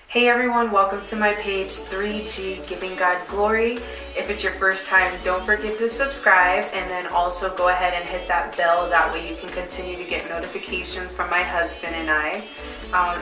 Hey everyone, welcome to my page 3G Giving God Glory. If it's your first time, don't forget to subscribe, and then also go ahead and hit that bell. That way you can continue to get notifications from my husband and I.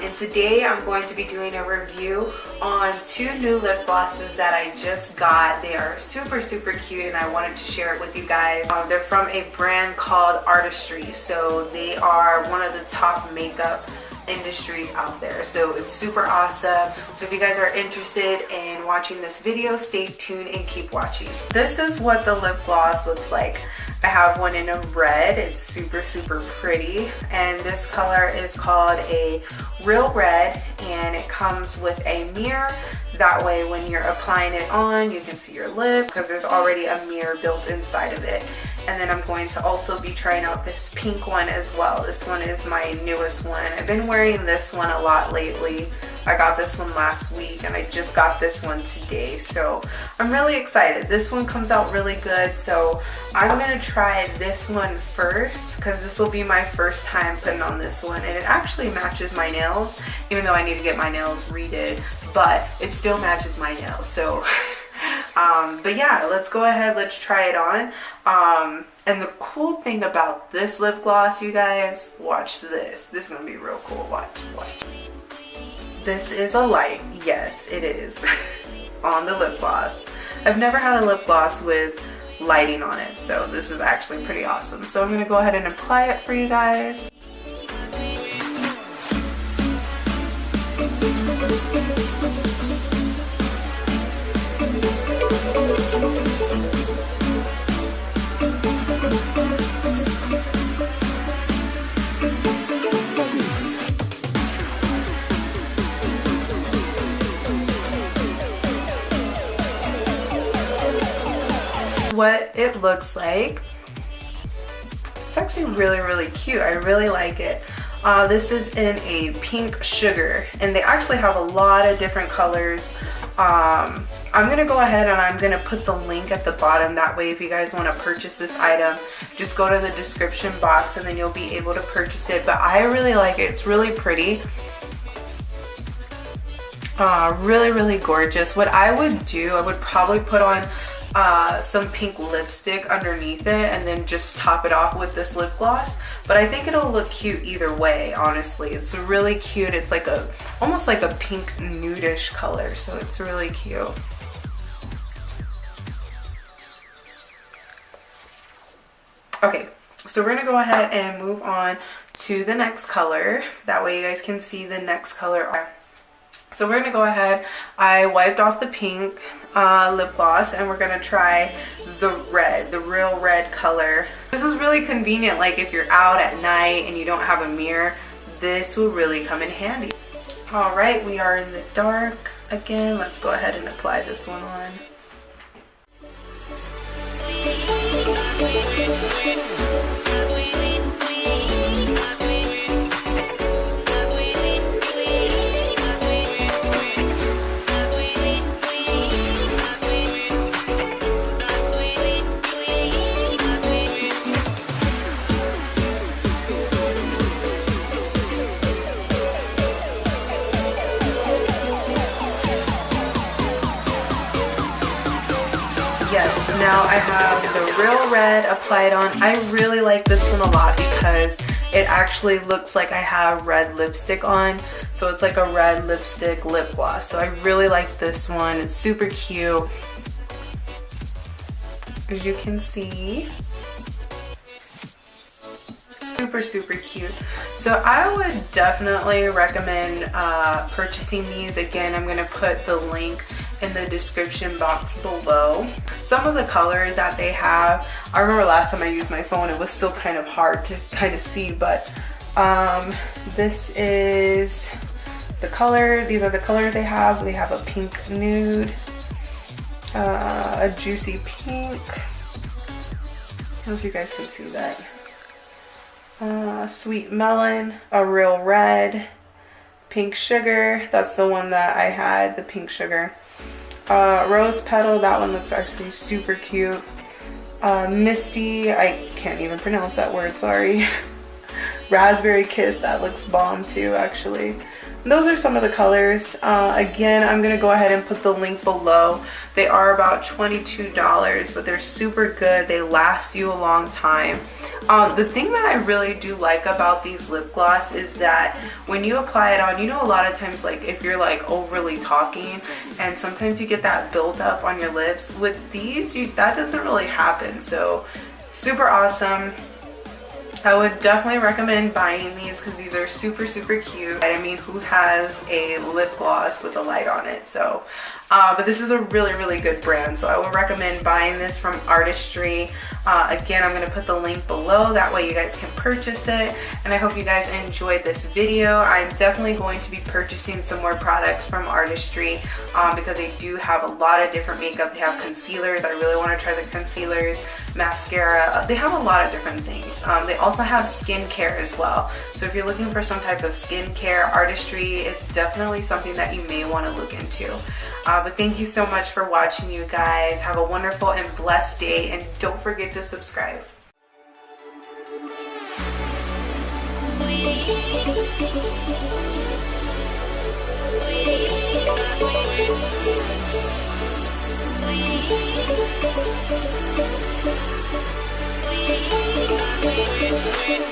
And today I'm going to be doing a review on 2 new lip glosses that I just got. They are super cute and I wanted to share it with you guys. They're from a brand called Artistry. So they are one of the top makeup industries out there, so it's super awesome. So if you guys are interested in watching this video, stay tuned and keep watching. This is what the lip gloss looks like. I have one in a red. It's super pretty, and this color is called a Real Red, and it comes with a mirror. That way when you're applying it on, you can see your lip because there's already a mirror built inside of it. And then I'm going to also be trying out this pink one as well. This one is my newest one. I've been wearing this one a lot lately. I got this one last week and I just got this one today. So I'm really excited. This one comes out really good. So I'm gonna try this one first because this will be my first time putting on this one. And it actually matches my nails, even though I need to get my nails redid, but it still matches my nails. So but yeah, let's go ahead, let's try it on. And the cool thing about this lip gloss, you guys, watch this. This is gonna be real cool. Watch. This is a light. Yes, it is. On the lip gloss. I've never had a lip gloss with lighting on it, so this is actually pretty awesome. So I'm gonna go ahead and apply it for you guys. What it looks like. It's actually really cute. I really like it. This is in a pink sugar, and they actually have a lot of different colors. I'm gonna go ahead and I'm gonna put the link at the bottom. That way if you guys want to purchase this item, just go to the description box and then you'll be able to purchase it. But I really like it. It's really pretty. Really gorgeous. What I would do, I would probably put on some pink lipstick underneath it and then just top it off with this lip gloss. But I think it'll look cute either way, honestly. It's really cute. It's like almost like a pink nudish color, so it's really cute. Okay, so we're gonna go ahead and move on to the next color. That way you guys can see the next color. So we're gonna go ahead, I wiped off the pink lip gloss, and we're gonna try the red, the Real Red color. This is really convenient, like if you're out at night and you don't have a mirror, this will really come in handy. All right, we are in the dark again. Let's go ahead and apply this one on. Yes, now I have the Real Red applied on. I really like this one a lot because it actually looks like I have red lipstick on. So it's like a red lipstick lip gloss. So I really like this one. It's super cute. As you can see. Super cute. So I would definitely recommend purchasing these. Again, I'm going to put the link in the description box below. Some of the colors that they have, I remember last time I used my phone, it was still kind of hard to kind of see, but this is the color. These are the colors they have. They have a pink nude, a juicy pink. I don't know if you guys can see that. Sweet melon, a Real Red, pink sugar. That's the one that I had, the pink sugar. Rose Petal, that one looks actually super cute. Misty, I can't even pronounce that word, sorry. Raspberry Kiss, that looks bomb too, actually. Those are some of the colors. Again, I'm gonna go ahead and put the link below. They are about $22, but they're super good. They last you a long time. The thing that I really do like about these lip gloss is that when you apply it on, you know, a lot of times, like if you're like overly talking and sometimes you get that buildup on your lips, with these, that doesn't really happen. So super awesome. I would definitely recommend buying these because these are super, super cute. I mean, who has a lip gloss with a light on it? So, but this is a really, really good brand. So I would recommend buying this from Artistry. Again, I'm going to put the link below. That way you guys can purchase it. And I hope you guys enjoyed this video. I'm definitely going to be purchasing some more products from Artistry because they do have a lot of different makeup. They have concealers. I really want to try the concealers. Mascara. They have a lot of different things. They also have skincare as well. So if you're looking for some type of skincare, Artistry is definitely something that you may want to look into. But thank you so much for watching, you guys. Have a wonderful and blessed day, and don't forget to subscribe.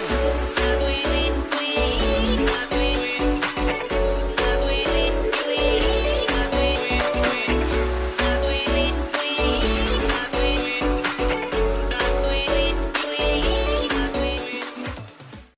We